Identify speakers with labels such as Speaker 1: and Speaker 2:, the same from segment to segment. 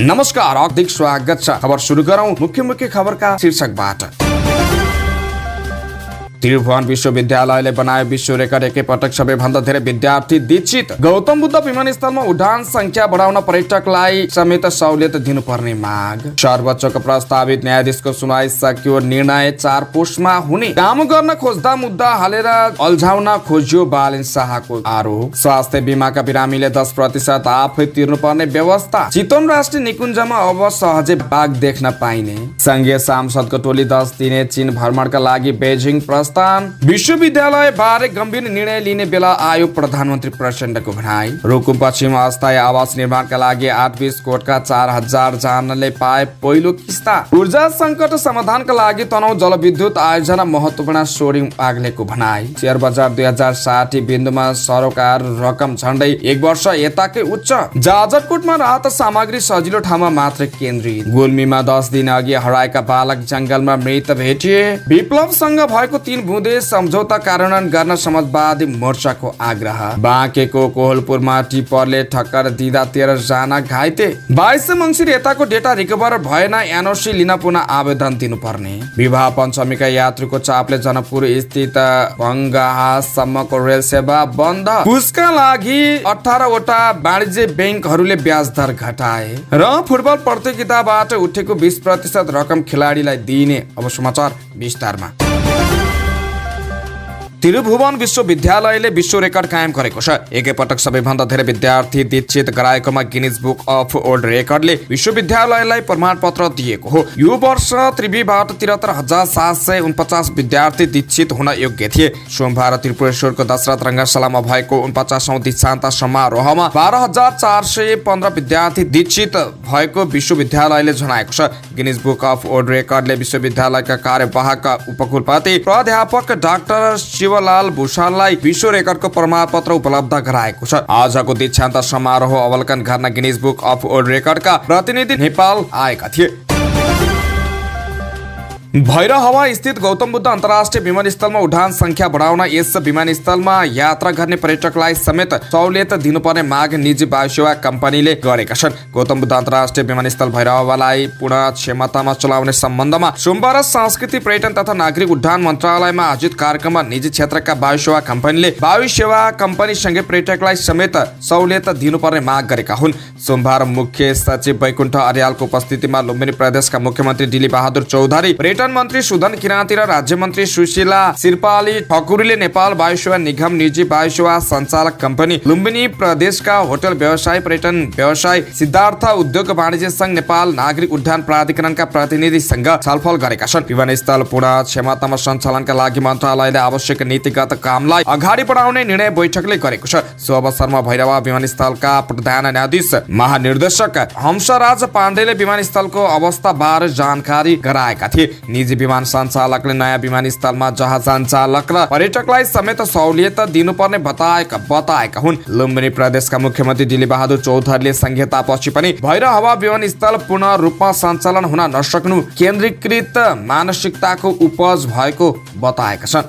Speaker 1: नमस्कार, हार्दिक स्वागत छ। खबर सुरु गरौं मुख्य खबरका शीर्षकबाट। त्रिभुवन विश्वविद्यालयले बनायो विश्व रेकर्ड, एकैपटक सबैभन्दा धेरै विद्यार्थी दीक्षित। गौतम बुद्ध विमानस्थलमा उडान संख्या बढाउन पर्यटकलाई समेत सहुलियत दिनुपर्ने माग। सर्वोच्चको प्रस्तावित न्यायाधीशको सुनवाई सकियो, निर्णय 4 पुसमा हुने। काम गर्न खोज्दा मुद्दा हालेर अल्झाउन खोजियो, बालेन शाहको आरोप। स्वास्थ्य बीमाका बिरामीले 10% आफै तिर्नुपर्ने व्यवस्था। चितवन राष्ट्रिय निकुञ्जमा अब सहजै बाघ देख्न पाइने। संघीय सांसदको टोली 10 दिने चीन भ्रमणका लागि बेजिङ विश्वविद्यालय बारे गम्भीर निर्णय लिने बेला आयो प्रधानमन्त्री प्रचण्डको भनाई। रुकुम पश्चिम अस्थायी आवास निर्माणका लागि 28 कोटका 4000 जनाले पाए पहिलो किस्ता। ऊर्जा संकट समाधानका लागि तनहुँ जलविद्युत आयोजना महत्वपूर्ण, सोरिङ पाग्लेको भनाई। शेयर बजार 2060 बिन्दुमा सरोकार रकम झण्डै 1 वर्ष यताकै उच्च। जाजरकोटमा राहत सामग्री सजिलो ठाउँमा मात्र केन्द्रित। गुल्मीमा 10 दिन अघि हराएका बालक जंगलमा मृत भेटिए। विप्लवसँग भएको 3 बुँदे सम्झौता कार्यान्वयन गर्न समाजवादी मोर्चाको आग्रह। बाँकेको कोहलपुरमा टिप्परले ठक्कर दिँदा 13 जना घाइते। 22 मङ्सिर यताको डेटा रिकभर भएन, एनओसी लिन पुनः आवेदन दिनुपर्ने। विवाह पञ्चमीका यात्रीको चापले जनकपुर स्थित बङ्गाहासम्मको रेल सेवा बन्द। पुसका लागि 18 वटा वाणिज्य ब्याङ्कहरूले ब्याज दर घटाए। र फुटबल प्रतियोगिताबाट उठेको 20% रकम खेलाडीलाई दिइने। अब समाचार विस्तारमा। त्रिभुवन विश्वविद्यालयले विश्व रेकर्ड कायम गरेको छ। एकैपटक सबैभन्दा धेरै विद्यार्थी दीक्षित गराएकोमा गिनिज बुक अफ वर्ल्ड रेकर्डले विश्वविद्यालयलाई प्रमाणपत्र दिएको हो। यो वर्ष त्रिभुवनबाट 73,749 विद्यार्थी दीक्षित हुन योग्य थिए। सोमबार त्रिपुरेश्वरको दशरथ रङ्गशालामा भएको 49औं दीक्षान्त समारोहमा 12,415 विद्यार्थी दीक्षित भएको विश्वविद्यालयले जनाएको छ। गिनिज बुक अफ वर्ल्ड रेकर्डले विश्वविद्यालयका कार्यवाहक उपकुलपति प्राध्यापक डाक्टर शिवलाल भूषाललाई विश्व रेकर्डको प्रमाणपत्र उपलब्ध गराएको छ। आजको दीक्षान्त समारोह अवलोकन गर्न गिनिज बुक अफ वर्ल्ड रेकर्डका प्रतिनिधि नेपाल आएका थिए। भैरहवा स्थित गौतम बुद्ध अन्तर्राष्ट्रिय विमानस्थलमा उडान संख्या बढाउन यस विमानस्थलमा यात्रा गर्ने पर्यटकलाई समेत सहुलियत दिनुपर्ने माग निजी वायुसेवा कम्पनीले गरेका छन्। गौतम बुद्ध अन्तर्राष्ट्रिय विमानस्थल भैरहवालाई पूर्ण क्षमतामा चलाउने सम्बन्धमा सोमबार संस्कृति, पर्यटन तथा नागरिक उड्डयन मन्त्रालयमा आयोजित कार्यक्रममा निजी क्षेत्रका वायुसेवा कम्पनीले वायुसेवा कम्पनीसँगै पर्यटकलाई समेत सहुलियत दिनुपर्ने माग गरेका हुन्। सोमबार मुख्य सचिव वैकुण्ठ अर्यालको उपस्थितिमा लुम्बिनी प्रदेशका मुख्यमन्त्री डिली बहादुर चौधरी, पर्यटन मन्त्री सुधन किराँती र राज्य मन्त्री सुशीला शिरपाली ठकुरीले नेपाल वायुसेवा निगम निजी वायुसेवा सञ्चालक कम्पनी, लुम्बिनी प्रदेशका होटल व्यवसाय, पर्यटन व्यवसाय, सिद्धार्थ उद्योग वाणिज्य संघ, नेपाल नागरिक उड्डयन प्राधिकरणका प्रतिनिधिसँग छलफल गरेका छन्। विमानस्थल पूर्ण क्षमतामा सञ्चालनका लागि मन्त्रालयले आवश्यक नीतिगत कामलाई अगाडि बढाउने निर्णय बैठकले गरेको छ। सो अवसरमा भैरवा विमानस्थलका प्रधान न्यायाधीश महानिर्देशक हंसराज पाण्डेले विमानस्थलको अवस्था बारे जानकारी गराएका थिए। निजी विमान सञ्चालकले नयाँ विमानस्थलमा जहाज सञ्चालक र पर्यटकलाई समेत सहुलियत दिनुपर्ने बताएका हुन्। लुम्बिनी प्रदेशका मुख्यमन्त्री डिली बहादुर चौधरीले संहितापछि पनि भैरहवा विमानस्थल पूर्ण रूपमा सञ्चालन हुन नसक्नु केन्द्रीकृत मानसिकताको उपज भएको बताएका छन्।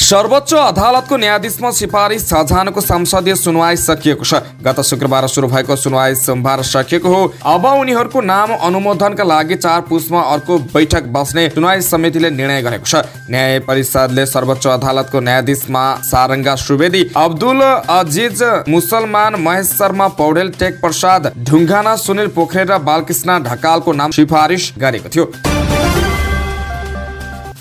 Speaker 1: सर्वोच्च अदालतको न्यायाधीशमा सिफारिस 6 जनाको संसदीय सुनवाई सकिएको छ। गत शुक्रबार सुरु भएको सुनवाई सोमबार सकिएको हो। अब उनीहरूको नाम अनुमोदनका लागि 4 पुसमा अर्को बैठक बस्ने सुनवाई समितिले निर्णय गरेको छ। न्याय परिषदले सर्वोच्च अदालतको न्यायाधीशमा सारङ्गा सुवेदी, अब्दुल अजिज मुसलमान, महेश शर्मा पौडेल, टेक प्रसाद ढुङ्गाना, सुनिल पोखरेल र बालकृष्ण ढकालको नाम सिफारिस गरेको थियो।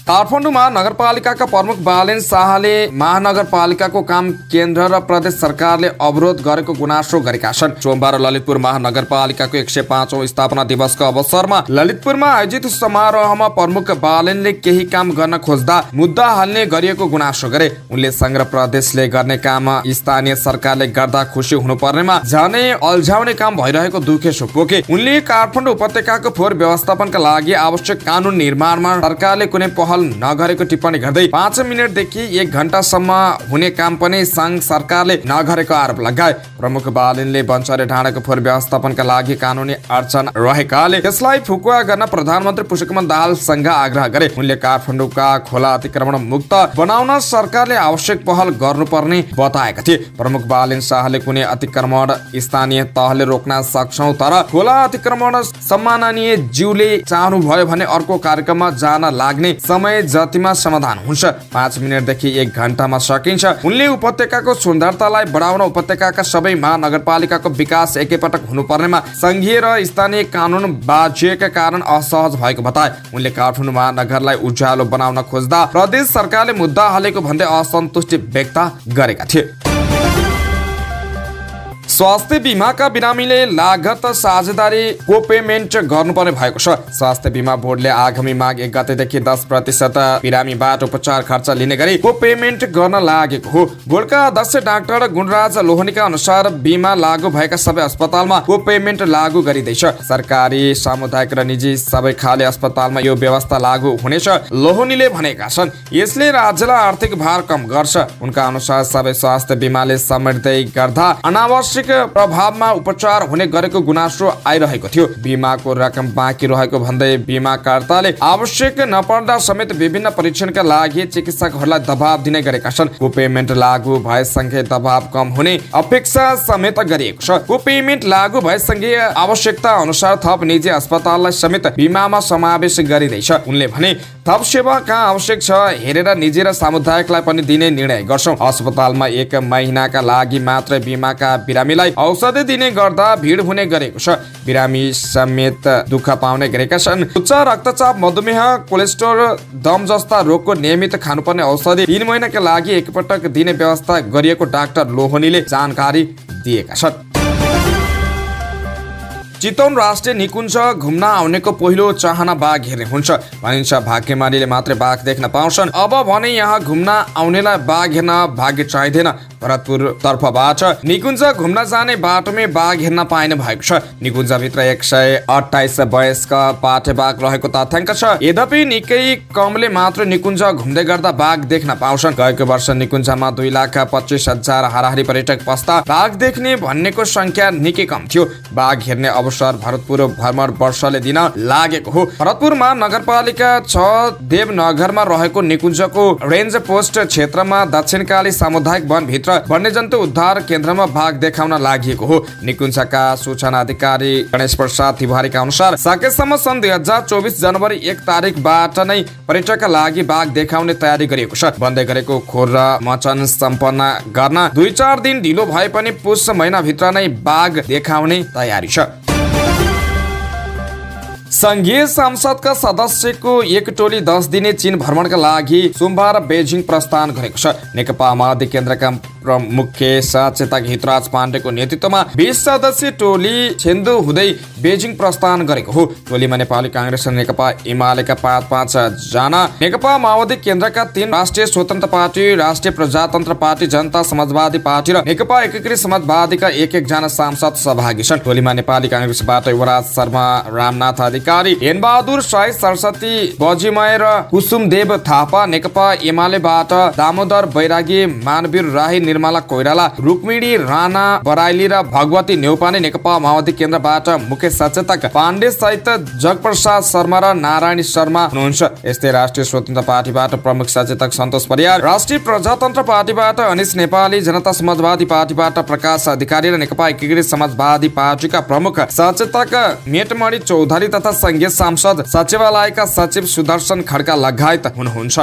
Speaker 1: काठमाडौँमा नगरपालिकाका प्रमुख बालेन शाहले महानगरपालिकाको काम केन्द्र र प्रदेश सरकारले अवरोध गरेको गुनासो गरेका छन्। सोमबार ललितपुर महानगरपालिकाको 105औं स्थापना दिवसको अवसरमा ललितपुरमा आयोजित समारोहमा प्रमुख बालेनले केही काम गर्न खोज्दा मुद्दा हाल्ने गरिएको गुनासो गरे। उनले संघ र प्रदेशले गर्ने काम स्थानीय सरकारले गर्दा खुसी हुनुपर्नेमा झनै अल्झाउने काम भइरहेको दुखेसो पोके। उनले काठमाडौँ उपत्यकाको फोहोर व्यवस्थापनका लागि आवश्यक कानुन निर्माणमा सरकारले कुनै पहल पहल नगरेको टिप्पणी गर्दै 5 मिनेटदेखि 1 घण्टासम्म हुने काम पनि संघ सरकारले नगरेको आरोप लगाए। प्रमुख बालिनले बन्चरे ढाँडाको फोहोर व्यवस्थापनका लागि कानुनी अडचन रहेकाले त्यसलाई फुकुवा गर्न प्रधानमन्त्री पुष्पकमल दाहालसँग आग्रह गरे। उनले काठमाडौँका खोला अतिक्रमण मुक्त बनाउन सरकारले आवश्यक पहल गर्नुपर्ने बताएका थिए। प्रमुख बालिन शाहले कुनै अतिक्रमण स्थानीय तहले रोक्न सक्छौं, तर खोला अतिक्रमण सम्माननीय ज्यूले चाहनु भयो भने अर्को कार्यक्रममा जान लाग्ने समय जतिमा समाधान हुन्छ। 5 मिनेटदेखि 1 घण्टामा सकिन्छ। उनले उपत्यकाको सुन्दरतालाई बढाउन उपत्यकाका सबै महानगरपालिकाको विकास एकैपटक हुनुपर्नेमा संघीय र स्थानीय कानुन बाजिएका कारण असहज भएको बताए। उनले काठमाडौँ महानगरलाई उज्यालो बनाउन खोज्दा प्रदेश सरकारले मुद्दा हालेको भन्दै असन्तुष्टि व्यक्त गरेका थिए। स्वास्थ्य बीमाका बिरामीले लागत साझेदारी कोपेमेन्ट गर्नुपर्ने भएको छ। स्वास्थ्य बीमा बोर्डले आगामी माघ 1 गतेदेखि 10% बिरामीबाट उपचार खर्च लिने गरी कोपेमेन्ट गर्न लागेको हो। बोर्डका अध्यक्ष डाक्टर गुणराज लोहनीका अनुसार बीमा लागू भएका सबै अस्पतालमा कोपेमेन्ट लागू गरिँदैछ। सरकारी, सामुदायिक र निजी सबै खाले अस्पतालमा यो व्यवस्था लागू हुनेछ, लोहनीले भनेका छन्। यसले राज्यलाई आर्थिक भार कम गर्छ। उनका अनुसार सबै स्वास्थ्य बीमाले समेट्दै गर्दा अनावश्यक प्रभावमा उपचार हुने गरेको गुनासो आइरहेको थियो। बीमाको रकम बाँकी रहेको भन्दै बीमाकर्ताले आवश्यक नपर्दा समेत विभिन्न परीक्षणका लागि चिकित्सकहरूलाई दबाब दिने गरेका छन्। कोपेमेन्ट लागू भएसँगै दबाब कम हुने अपेक्षा समेत गरिएको छ। कोपेमेन्ट लागू भएसँगै आवश्यकता अनुसार थप निजी अस्पताललाई समेत बीमामा समावेश गरिँदैछ। उनले भने थप सेवा कहाँ आवश्यक छ हेरेर निजी र सामुदायिकलाई पनि दिने निर्णय गर्छौं। अस्पतालमा 1 महिनाका लागि मात्र बीमाका बिरामीलाई औषधि दिने गर्दा भिड हुने गरेको छ। बिरामी समेत दुःख पाउने गरेका छन्। उच्च रक्तचाप, मधुमेह, कोलेस्ट्रोल, दम जस्ता रोगको नियमित खानुपर्ने औषधि 3 महिनाका लागि एकपटक दिने व्यवस्था गरिएको डाक्टर लोहनीले जानकारी दिएका छन्। चितवन राष्ट्रिय निकुञ्ज घुम्न आउनेको पहिलो चाहना बाघ हेर्ने हुन्छ भनिन्छ। भाग्यमानीले मात्रै बाघ देख्न पाउँछन्। अब भने यहाँ घुम्न आउनेलाई बाघ हेर्न भाग्य चाहिँदैन। भरतपुर तर्फबाट निकुञ्ज घुम्न जाने बाटोमै बाघ हेर्न पाइने भएको छ। निकुञ्जभित्र 128 वयस्क पाठे बाघ रहेको तथ्याङ्क छ। यद्यपि निकै कमले मात्र निकुञ्ज घुम्दै गर्दा बाघ देख्न पाउँछन्। गएको वर्ष निकुञ्जमा 2,25,000 हाराहारी पर्यटक पस्दा बाघ देख्ने भन्नेको संख्या निकै कम थियो। बाघ हेर्ने अवसर भरतपुर भ्रमण वर्षले दिन लागेको हो। भरतपुरमा नगरपालिका 6 देवनगरमा रहेको निकुञ्जको रेन्ज पोस्ट क्षेत्रमा दक्षिणकाली सामुदायिक वनभित्र वन्यजन्तु उद्धार केन्द्रमा बाघ देखाउन लागि हो। निकुञ्जका सूचना अधिकारी गणेश प्रसाद तिवारीका अनुसार सकेसम्म सन् 2024 जनवरी 1 तारिकबाट नै पर्यटकका लागि बाघ देखाउने तयारी गरिएको छ। बन्दै गरेको खोर र मचन सम्पन्न गर्न 2-4 दिन ढिलो भए पनि पुष महिनाभित्र नै बाघ देखाउने तयारी छ। संघीय संसदका सदस्यको एक टोली 10 दिने चीन भ्रमणका लागि सोमबार बेजिङ प्रस्थान गरेको छ। नेकपा माओवादी केन्द्रका मुख्य सचेतक हितराज पाण्डेको नेतृत्वमा 20 सदस्यीय टोली छेन्दु हुँदै बेजिङ प्रस्थान गरेको हो। टोलीमा नेपाली कांग्रेस र नेकपा एमालेका 5 जना, नेकपा माओवादी केन्द्रका 3, राष्ट्रिय स्वतन्त्र पार्टी, राष्ट्रिय प्रजातन्त्र पार्टी, जनता समाजवादी पार्टी र नेकपा एकीकृत समाजवादीका 1-1 जना सांसद सहभागी छन्। टोलीमा नेपाली कांग्रेसबाट युवराज शर्मा, रामनाथ अधिकारी, हेनबहादुर साई, सरस्वती बजिमय र कुसुमदेव थापा, नेकपा एमालेबाट दामोदर बैरागी, मानवीर राई, निर्मला कोइराला, रुक्मिणी राणा बराइली र भगवती नेउपाने, नेकपा माओवादी केन्द्रबाट मुख्य सचेतक पाण्डे सहित जगप्रसाद शर्मा र नारायणी शर्मा हुनुहुन्छ। यस्तै राष्ट्रिय स्वतन्त्र पार्टीबाट प्रमुख सचेतक सन्तोष परियार, राष्ट्रिय प्रजातन्त्र पार्टीबाट अनिश नेपाली, जनता समाजवादी पार्टीबाट प्रकाश अधिकारी र नेकपा एकीकृत समाजवादी पार्टीका प्रमुख सचेतक मेटमणि चौधरी तथा संघीय सांसद सचिवालयका सचिव सुदर्शन खड्का लगायत हुनुहुन्छ।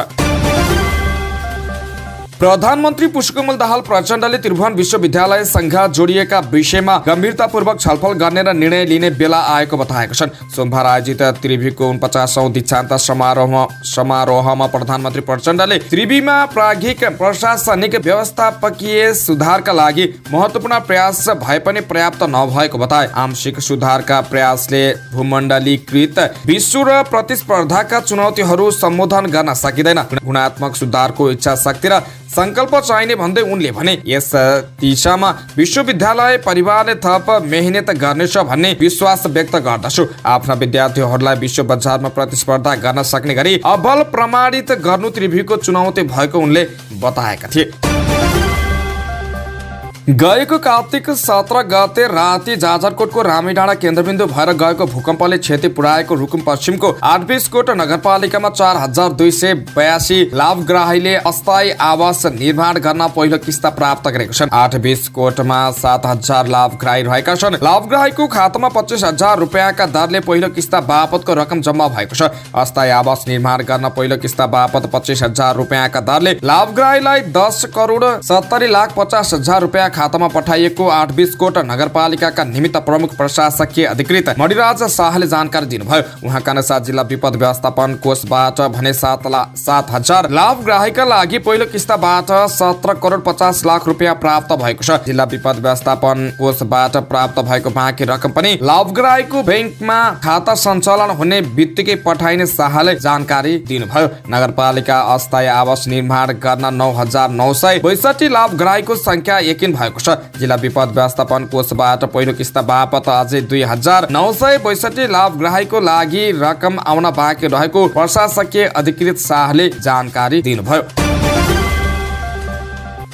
Speaker 1: प्रधानमन्त्री पुष्पकमल दाहाल प्रचण्डले त्रिभुवन विश्वविद्यालयसँग जोडिएका विषयमा गम्भीरतापूर्वक छलफल गर्ने र निर्णय लिने बेला आएको बताएका छन्। सोमबार आयोजित त्रिभुवनको 49औं दीक्षान्त समारोहमा प्रधानमन्त्री प्रचण्डले त्रिभुवमा प्राज्ञिक प्रशासनिक व्यवस्थापकीय सुधारका लागि महत्त्वपूर्ण प्रयास भए पनि पर्याप्त नभएको बताए। आंशिक सुधारका प्रयासले भूमण्डलीकृत विश्व र प्रतिस्पर्धाका चुनौतीहरू सम्बोधन गर्न सकिँदैन। गुणात्मक सुधारको इच्छा शक्ति र संकल्प चाहिने भन्दै उनले भने यस दिशामा विश्वविद्यालय परिवारले थप मेहनत गर्नेछ भन्ने विश्वास व्यक्त गर्दछु। आफ्ना विद्यार्थीहरूलाई विश्व बजारमा प्रतिस्पर्धा गर्न सक्ने गरी अब्बल प्रमाणित गर्नु त्रिभुवको चुनौती भएको उनले बताएका थिए। गएको कार्तिक 17 गते राति जाजरकोटको रामीडाँडा केन्द्रबिन्दु भएर गएको भूकम्पले क्षति पुर्याएको रुकुम पश्चिमको 8 कोट नगरपालिकामा 4282 लाभग्राहीले अस्थायी आवास निर्माण गर्न पहिलो किस्ता प्राप्त गरेका छन्। 8 कोटमा 7000 लाभग्राही रहेका छन्। लाभग्राहीको खातामा 25,000 रुपियाँका दरले पहिलो किस्ता बापतको रकम जम्मा भएको छ। अस्थायी आवास निर्माण गर्न पहिलो किस्ता बापत 25,000 रुपियाँका दरले लाभग्राहीलाई 10,70,50,000 रुपियाँ खातामा पठाइएको 8 कोट नगरपालिकाका निमित्त प्रमुख प्रशासकीय अधिकृत मणिराज शाहले जानकारी दिनुभयो। उहाँका अनुसार जिल्ला विपद व्यवस्थापन कोषबाट भने 7,000 लाभग्राहीका लागि पहिलो किस्ताबाट 17,50,00,000 रुपियाँ प्राप्त भएको छ। जिल्ला विपद व्यवस्थापन कोषबाट प्राप्त भएको बाँकी रकम पनि लाभग्राहीको ब्याङ्कमा खाता सञ्चालन हुने बित्तिकै पठाइने शाहले जानकारी दिनुभयो। नगरपालिका अस्थायी आवास निर्माण गर्न 9,962 लाभग्राहीको संख्या यकिन भएको छ। जिल्ला विपद व्यवस्थापन कोषबाट पहिलो किस्ता बापत अझै 2,962 लाभग्राहीको लागि रकम आउन बाँकी रहेको प्रशासकीय अधिकृत शाहले जानकारी दिनुभयो।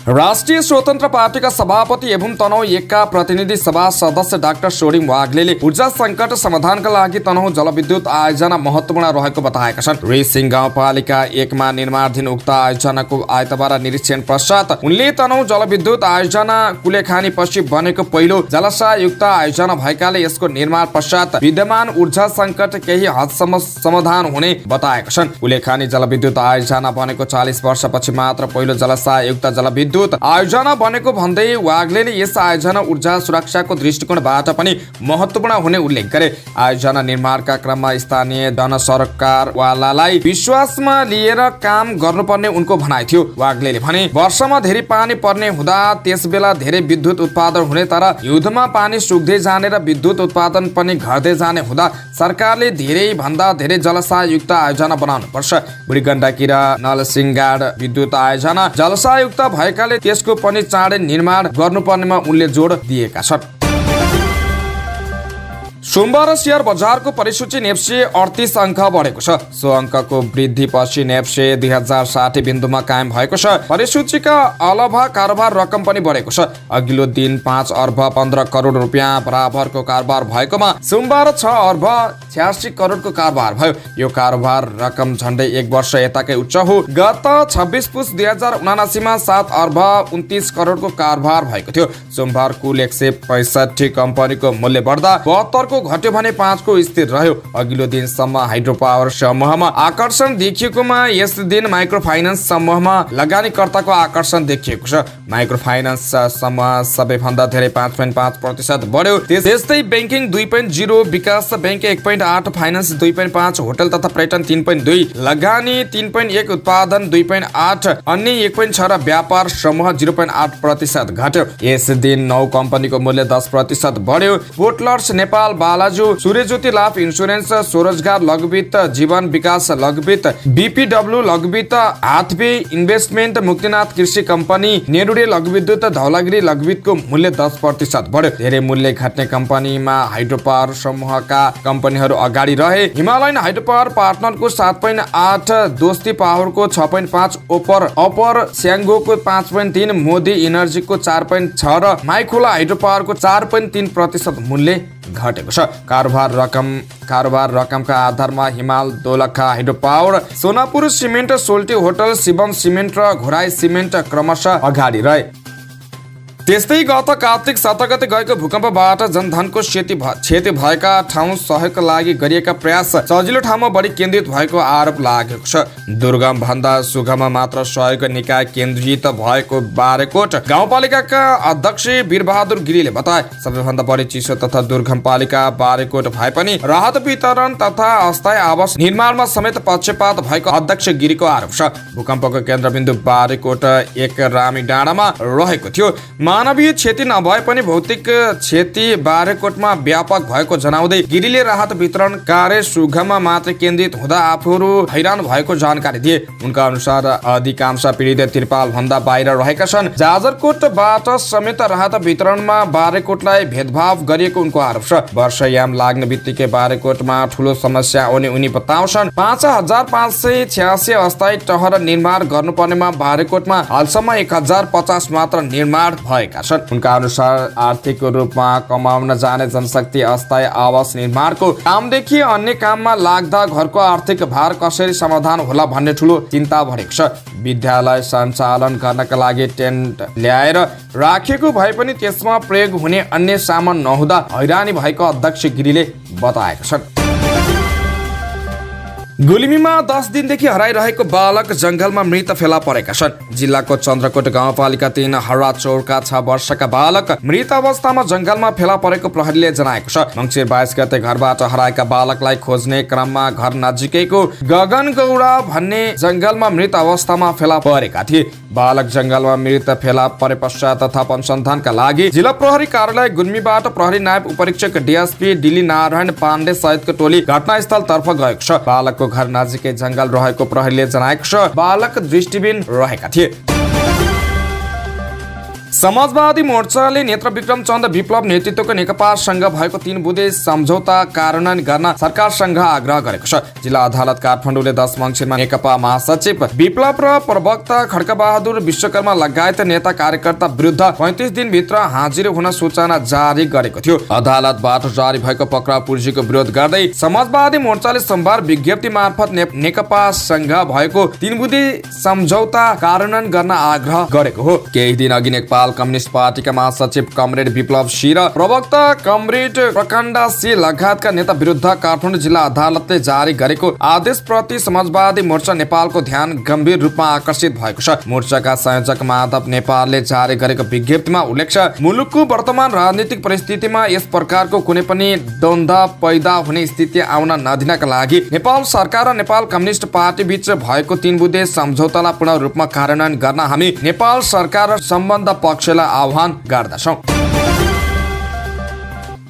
Speaker 1: राष्ट्रिय स्वतन्त्र पार्टीका सभापति एवं तनहुँ 1 का प्रतिनिधि सभा सदस्य डाक्टर सोडिङ वाग्लेले ऊर्जा संकट समाधानका लागि तनहुँ जलविद्युत आयोजना महत्त्वपूर्ण रहेको बताएका छन्। रेसिङ गाउँपालिका 1 मा निर्माणाधीन उक्त आयोजनाको आइतबार निरीक्षण पश्चात उनले तनहुँ जलविद्युत आयोजना कुलेखानी पछि बनेको पहिलो जलाशयुक्त आयोजना भएकाले यसको निर्माण पश्चात विद्यमान ऊर्जा संकट केही हदसम्म समाधान हुने बताएका छन्। कुलेखानी जलविद्युत आयोजना बनेको 40 वर्षपछि मात्र पहिलो जलाशयुक्त जलविद्युत आयोजना बनेको भन्दै वाग्लेले यस आयोजना ऊर्जा सुरक्षाको दृष्टिकोणबाट पनि महत्त्वपूर्ण हुने उल्लेख गरे। आयोजना निर्माणका क्रममा स्थानीय जनसरकारवालालाई विश्वासमा लिएर काम गर्नुपर्ने उनको भनाइ थियो। वाग्लेले भने वर्षमा धेरै पानी पर्ने हुँदा त्यसबेला धेरै विद्युत उत्पादन हुने, तर युद्धमा पानी सुक्दै जाने र विद्युत उत्पादन पनि घट्दै जाने हुँदा सरकारले धेरै भन्दा धेरै जलाशयुक्त आयोजना बनाउनु पर्छ। बुढी गण्डकी र नलसिंहगढ विद्युत आयोजना जलाशयुक्त भएका त्यसको पनि चाँडै निर्माण गर्नुपर्नेमा उनले जोड दिएका छन्। सोमबार शेयर बजारको परिसूची नेप्से 38 अङ्क बढेको छ। सो अङ्कको वृद्धिपछि नेप्से 2060 बिन्दुमा कायम भएको छ। परिसूचीका अलावा कारोबार रकम पनि बढेको छ। अघिल्लो दिन 5 अर्ब 15 करोड रुपियाँ बराबरको कारोबार भएकोमा सोमबार 6 अर्ब 86 करोडको कारोबार भयो। यो कारोबार रकम झन्डै 1 वर्ष यताकै उच्च हो। गत 26 पुस 2079 मा 7 अर्ब 29 करोडको कारोबार भएको थियो। सोमबार कुल 165 कम्पनीको मूल्य बढ्दा 72 को घट्यो भने 5 को स्थिर रह्यो। अघिल्लो दिनसम्म हाइड्रो पावर समूहमा आकर्षण देखिएकोमा यस दिन माइक्रो फाइनान्स समूहमा लगानीकर्ताको आकर्षण देखिएको छ। माइक्रो फाइनान्स समूह सबैभन्दा धेरै 5.5% बढ्यो। त्यस्तै बैंकिङ 2.0, विकास बैंक 1.8, फाइनान्स 2.5, होटल तथा पर्यटन 3.2, लगानी 3.1, उत्पादन 2.8, अन्य 1.6 र व्यापार समूह 0.8% घट्यो। यस दिन 9 कम्पनीको मूल्य 10% बढ्यो। बोटलर्स नेपाल, बालाजु, सूर्यज्योति लाइफ इन्स्योरेन्स, स्वरोजगार लघुवित्त, जीवन विकास लघुवित्त, बीपीडब्ल्यू लघुवित्त, हाथवे इन्भेस्टमेन्ट, मुक्तिनाथ कृषि कम्पनी, नेरुडे लघुविद्युत, धौलागिरी लघुवित्तको मूल्य 10% बढ्यो। धेरै मूल्य घट्ने कम्पनीमा हाइड्रो पावर समूहका कम्पनीहरू अगाडि रहे। हिमालयन हाइड्रो पावर पार्टनरको 7.8, दोस्ती पावरको 6.5, अपर स्याङ्गोको 5.3, मोदी इनर्जीको 4.6 र माइखोला हाइड्रो पावरको 4.3% मूल्य घटेको छ। कारोबार रकमका आधारमा Himal, Dolakha hydro power, Sonapur cement, Soaltee hotel, Shivam cement र घोराई सिमेन्ट क्रमशः अगाडि रहे। त्यस्तै गत कार्तिक 17 गते गएको भूकम्पबाट जनधनको क्षति भएका ठाउँ सहयोगका लागि गरिएका प्रयास सजिलो ठाउँमा बढी केन्द्रित भएको आरोप लागेको छ। दुर्गम भन्दा सुगम मात्र सहयोग निकाय केन्द्रित भएको बारेकोट गाउँपालिकाका अध्यक्ष वीरबहादुर गिरीले बताए। सबैभन्दा बढी चिसो तथा दुर्गम पालिका बारेकोट भए पनि राहत वितरण तथा अस्थायी आवास निर्माणमा समेत पक्षपात भएको अध्यक्ष गिरीको आरोप छ। भूकम्पको केन्द्रबिन्दु बारेकोट 1 रामी डाँडामा रहेको थियो। मानवीय क्षति नभए पनि भौतिक क्षति बारेकोटमा व्यापक भएको जनाउँदै गिरीले राहत वितरण कार्य सुगममा मात्र केन्द्रित हुँदा आफूहरू हैरान भएको जानकारी दिए। उनका अनुसार अधिकांश पीडित त्रिपाल भन्दा बाहिर रहेका छन्। जाजरकोटबाट समेत राहत वितरणमा बारेकोटलाई भेदभाव गरिएको उनको आरोप छ। वर्षयाम लाग्ने बित्तिकै बारेकोटमा ठूलो समस्या आउने उनी बताउँछन्। 5586 अस्थायी टहर निर्माण गर्नुपर्नेमा बारेकोटमा हालसम्म 1050 मात्र निर्माण भएका छन्। उनका अनुसार आर्थिक रूपमा कमाउन जाने जनशक्ति अस्थायी आवास निर्माणको कामदेखि अन्य काममा लाग्दा घरको आर्थिक भार कसरी समाधान होला भन्ने ठूलो चिन्ता बढेको छ। विद्यालय सञ्चालन गर्नका लागि टेन्ट ल्याएर राखेको भए पनि त्यसमा प्रयोग हुने अन्य सामान नहुँदा हैरानी भएको अध्यक्ष गिरीले बताएका छन्। गुल्मीमा 10 दिनदेखि हराइरहेको बालक जंगलमा मृत फेला परेका छन्। जिल्लाको चन्द्रकोट गाउँपालिका 3 हरा चौरका 6 वर्षका बालक मृत अवस्थामा जंगलमा फेला परेको प्रहरीले जनाएको छ। मङ्सिर 22 गते घरबाट हराएका बालकलाई खोज्ने क्रममा घर नजिकैको गगन गौडा भन्ने जंगलमा मृत अवस्थामा फेला परेका थिए। बालक जंगलमा मृत फेला परे पश्चात थप अनुसन्धानका लागि जिल्ला प्रहरी कार्यालय गुल्मीबाट प्रहरी नायब उपरीक्षक डीएसपी डिली नारायण पाण्डे सहितको टोली घटनास्थलतर्फ गएको छ। बालकको घर नजिकै जंगल रहेको प्रहरीले जनाएको छ। बालक दृष्टिबिन रहेका थिए। समाजवादी मोर्चाले नेत्र विक्रम चन्द विप्लव नेतृत्वको नेकपासँग भएको 3 बुँदे सम्झौता कार्यान्वयन गर्न सरकारसँग आग्रह गरेको छ। जिल्ला अदालत काठमाडौँले 10 मङ्सिरमा नेकपा महासचिव विप्लव र प्रवक्ता खड्कबहादुर विश्वकर्मा लगायत नेता कार्यकर्ता विरुद्ध 35 दिनभित्र हाजिर हुन सूचना जारी गरेको थियो। अदालतबाट जारी भएको पक्राउ पुर्जीको विरोध गर्दै समाजवादी मोर्चाले सोमबार विज्ञप्ति मार्फत नेकपासँग भएको 3 बुँदे सम्झौता कार्यान्वयन गर्न आग्रह गरेको हो। केही दिन अघि नेपाल कम्युनिस्ट पार्टीका महासचिव कमरेड विप्लव सिंह र प्रवक्ता कमरेड प्रकाण्ड सिंह लगायतका नेता विरुद्ध काठमाडौँ जिल्ला अदालतले जारी गरेको आदेशप्रति समाजवादी मोर्चा नेपालको ध्यान गम्भीर रूपमा आकर्षित भएको छ। मोर्चाका संयोजक माधव नेपालले जारी गरेको विज्ञप्तिमा उल्लेख छ, मुलुकको वर्तमान राजनीतिक परिस्थितिमा यस प्रकारको कुनै पनि द्वन्द्व पैदा हुने स्थिति आउन नदिनका लागि नेपाल सरकार र नेपाल कम्युनिस्ट पार्टी बीच भएको 3 बुँदे सम्झौतालाई पूर्ण रूपमा कार्यान्वयन गर्न हामी नेपाल सरकार र सम्बन्ध पक्षलाई आह्वान गर्दछौं।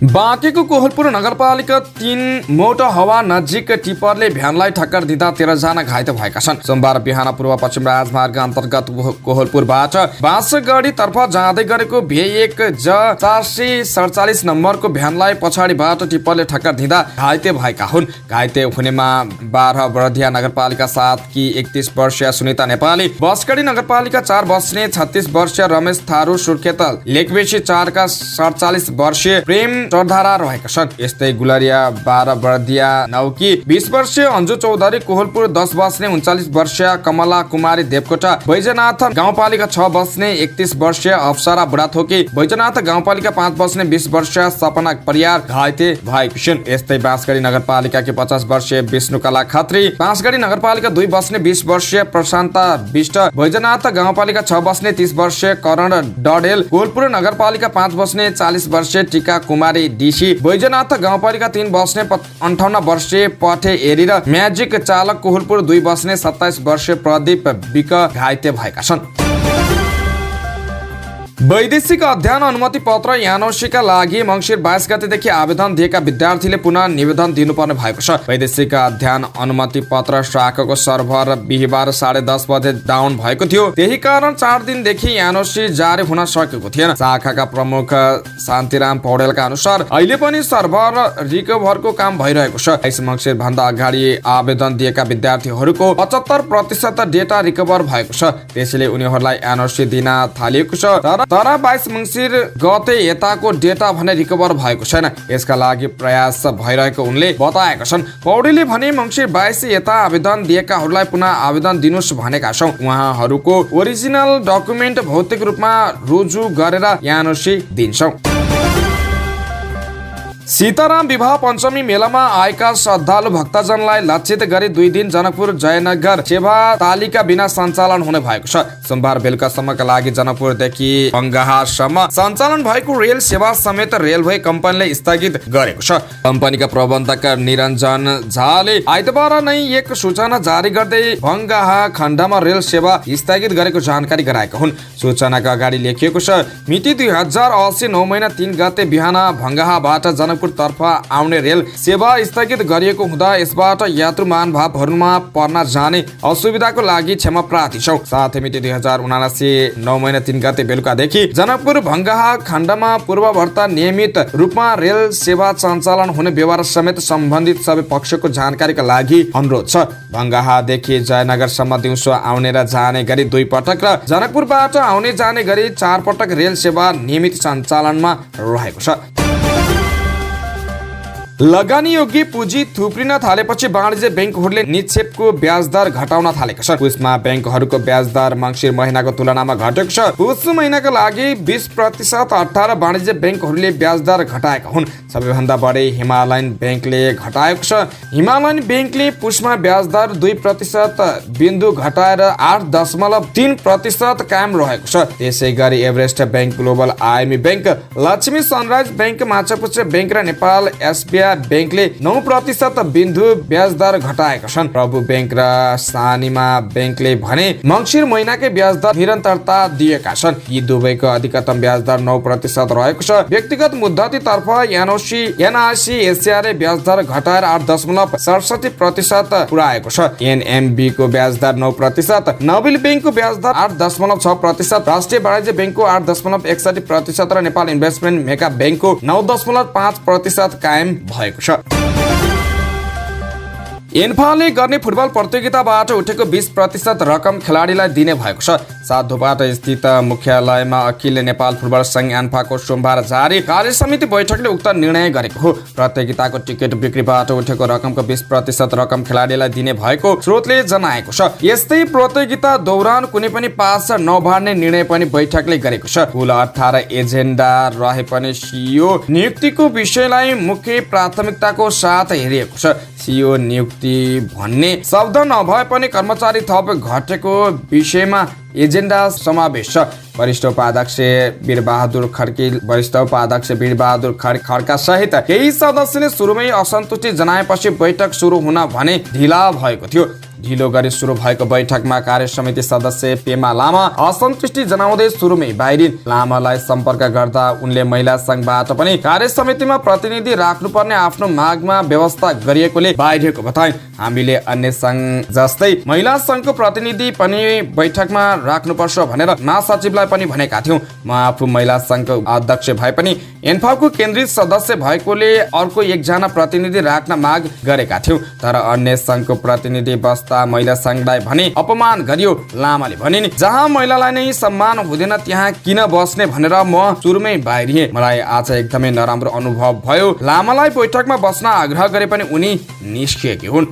Speaker 1: बाँकेको कोहलपुर नगरपालिका 3 मोटो हवा नजिक टिप्परले भ्यानलाई ठक्कर दिँदा 13 जना घाइते भएका छन्। सोमबार बिहान पूर्व पश्चिम राजमार्ग अन्तर्गत कोहलपुरबाट बाँसगढी तर्फ जाँदै गरेको V1 J 447 नम्बरको भ्यानलाई पछाडिबाट टिप्परले ठक्कर दिँदा घाइते भएका हुन्। घाइते हुनेमा 12 बर्दिया नगरपालिका 7 की 31 वर्षीय सुनिता नेपाली, बसगढी नगरपालिका 4 बस्ने 36 वर्षीय रमेश थारू सुर्खेत, लेकबेसी 4 का 47 वर्षीय प्रेम चौधारा रहेका छन्। यस्तै गुलरिया 12 बर्दिया 9 की 20 वर्षीय अन्जु चौधरी, कोहलपुर 10 बस्ने 39 वर्षीय कमला कुमारी देवकोटा, बैजनाथ गाउँपालिका 6 बस्ने 31 वर्षीय अप्सरा बुढाथोकी, बैजनाथ गाउँपालिका 5 बस्ने 20 वर्षीय सपना परियार घाइते भएकी छिन्। यस्तै बाँसगढी नगरपालिकाकी 50 वर्षीय विष्णुकला खत्री, बाँसगढी नगरपालिका 2 बस्ने 20 वर्षीय प्रशान्ता विष्ट, बैजनाथ गाउँपालिका 6 बस्ने 30 वर्षीय करण डडेल, कोहलपुर नगरपालिका 5 बस्ने 40 वर्षीय टीका कुमारी डीसी, बैजनाथ गाउँपालिका 3 बस्ने 58 वर्षीय पठे एरी र म्याजिक चालक कोहलपुर 2 बस्ने 27 वर्षीय प्रदीप विक घाइते भएका छन्। वैदेशिक अध्ययन अनुमति पत्र यानोसीका लागि मङ्सिर 22 गतेदेखि आवेदन दिएका विद्यार्थीले पुनः निवेदन दिनुपर्ने भएको छ। वैदेशिक अध्ययन अनुमति पत्र शाखाको सर्भर बिहिबार 10:30 बजे डाउन भएको थियो। त्यही कारण 4 दिनदेखि यानोसी जारी हुन सकेको थिएन। शाखाका प्रमुख शान्तिराम पौडेलका अनुसार अहिले पनि सर्भर रिकभरको काम भइरहेको छ। 22 मङ्सिर भन्दा अगाडि आवेदन दिएका विद्यार्थीहरूको 75% डेटा रिकभर भएको छ। त्यसैले उनीहरूलाई यानोसी दिन थालिएको छ। तर 22 मङ्सिर गते यताको डेटा भने रिकभर भएको छैन। यसका लागि प्रयास भइरहेको उनले बताएका छन्। पौडेलले भने मङ्सिर 22 यता आवेदन दिएकाहरूलाई पुनः आवेदन दिनुस् भनेका छौं। उहाँहरूको ओरिजिनल डकुमेन्ट भौतिक रूपमा रुजु गरेर यानोसी दिन्छौं। सीताराम विवाह पञ्चमी मेलामा आएका श्रद्धालु भक्तजनलाई लक्षित गरी 2 दिन जनकपुर जयनगर सेवा तालिका बिना सञ्चालन हुने भएको छ। सोमबार बेलुकासम्मका लागि जनकपुरदेखि बङ्गाहासम्म सञ्चालन भएको रेल सेवा समेत रेलवे कम्पनीले स्थगित गरेको छ। कम्पनीका प्रबन्धक निरञ्जन झाले आइतबार नै एक सूचना जारी गर्दै बङ्गाहा खण्डमा रेल सेवा स्थगित गरेको जानकारी गराएका हुन्। सूचनाका अगाडि लेखिएको छ, मिति 2080 9 महिना 3 गते बिहान भङ्गाहाबाट तर्फ आउने रेल सेवा स्थगित गरिएको हुँदा यसबाट यात्रु महानुभावहरूमा पर्न जाने असुविधाको लागि क्षमा प्रार्थी छौं। साथै मिति 2079 9 महिना 3 गते बेलुकादेखि जनकपुर भङ्गाहा खण्डमा पूर्ववर्त नियमित रूपमा रेल सेवा सञ्चालन हुने व्यवहार समेत सम्बन्धित सबै पक्षको जानकारीका लागि अनुरोध छ। भङ्गाहादेखि जयनगरसम्म दिउँसो आउने र जाने गरी 2 पटक र जनकपुरबाट आउने जाने गरी 4 पटक रेल सेवा नियमित सञ्चालनमा रहेको छ। लगानीयोग्य पुँजी थुप्रिन थालेपछि वाणिज्य बैंकहरूले निक्षेपको ब्याज दर घटाउन थालेका छन्। पुसमा बैंकहरूको ब्याज दर मङ्सिर महिनाको तुलनामा घटेको छ। पुस महिनाका लागि 20% 18 वाणिज्य बैंकहरूले ब्याज दर घटाएका हुन्। सबैभन्दा बढी हिमालयन बैंकले घटाएको छ। हिमालयन बैंकले पुसमा ब्याज दर 2% बिन्दु घटाएर 8.3% कायम रहेको छ। त्यसै गरी Everest bank, global IME bank, Laxmi sunrise bank, Machhapuchchhre bank र नेपाल एसबीआई बैंकले 9% बिन्दु ब्याज दर घटाएका छन्। प्रभु बैंक र सानिमा बैंकले भने मङ्सिर महिनाकै ब्याज दर निरन्तरता दिएका छन्। यी दुवैको अधिकतम ब्याज दर 9% रहेको छ। व्यक्तिगत मुद्दती तर्फ एनआईसी एसियाले ब्याज दर घटाएर 8.67% पुर्याएको छ। एनएमबी को ब्याज दर 9%, नोबेल बैंकको ब्याज दर 8.6%, राष्ट्रिय वाणिज्य बैंकको 8.61% र नेपाल इन्भेस्टमेन्ट मेका बैंकको 9.5% कायम भएको छ। एन्फाले गर्ने फुटबल प्रतियोगिताबाट उठेको 20% रकम खेलाडीलाई दिने भएको छ। साधुबाट स्थित मुख्यालयमा अखिल नेपाल फुटबल संघ एन्फाको सोमबार जारी कार्यसमिति बैठकले उक्त निर्णय गरेको हो। प्रतियोगिताको टिकट बिक्रीबाट उठेको रकमको 20% रकम खेलाडीलाई दिने भएको स्रोतले जनाएको छ। यस्तै प्रतियोगिता दौरान कुनै पनि पास नभर्ने निर्णय पनि बैठकले गरेको छ। कुल 18 एजेन्डा रहे पनि सीईओ नियुक्तिको विषयलाई मुख्य प्राथमिकताको साथ हेरिएको छ। सीईओ नियुक्ति भन्ने शब्द नभए पनि कर्मचारी थप घटेको विषयमा एजेन्डा समावेश छ। वरिष्ठ उपाध्यक्ष वीरबहादुर खड्का सहित केही सदस्यले सुरुमै असन्तुष्टि जनाएपछि बैठक सुरु हुन भने ढिला भएको थियो। ढिलो गरी सुरु भएको बैठकमा कार्यसमिति सदस्य पेमा लामा असन्तुष्टि जनाउँदै सुरुमै बाहिरिन्। लामालाई सम्पर्क गर्दा उनले महिला संघबाट पनि कार्यसमितिमा प्रतिनिधि राख्नुपर्ने आफ्नो मागमा व्यवस्था गरिएकोले बाहिरिएको बताइन्। हामीले अन्य संघ जस्तै महिला संघको प्रतिनिधि पनि बैठकमा राख्नुपर्छ भनेर महासचिवलाई पनि भनेका थियौं। म आफू महिला संघको अध्यक्ष भए पनि एन्फाको केन्द्रीय सदस्य भएकोले अर्को एकजना प्रतिनिधि राख्न माग गरेका थियौं। तर अन्य संघको प्रतिनिधि बस्दा महिला संघलाई भने अपमान गरियो। लामाले भनिन्, जहाँ महिलालाई नै सम्मान हुँदैन त्यहाँ किन बस्ने भनेर म सुरुमै बाहिरिएँ। मलाई आज एकदमै नराम्रो अनुभव भयो। लामालाई बैठकमा बस्न आग्रह गरे पनि उनी निस्किएकी हुन्।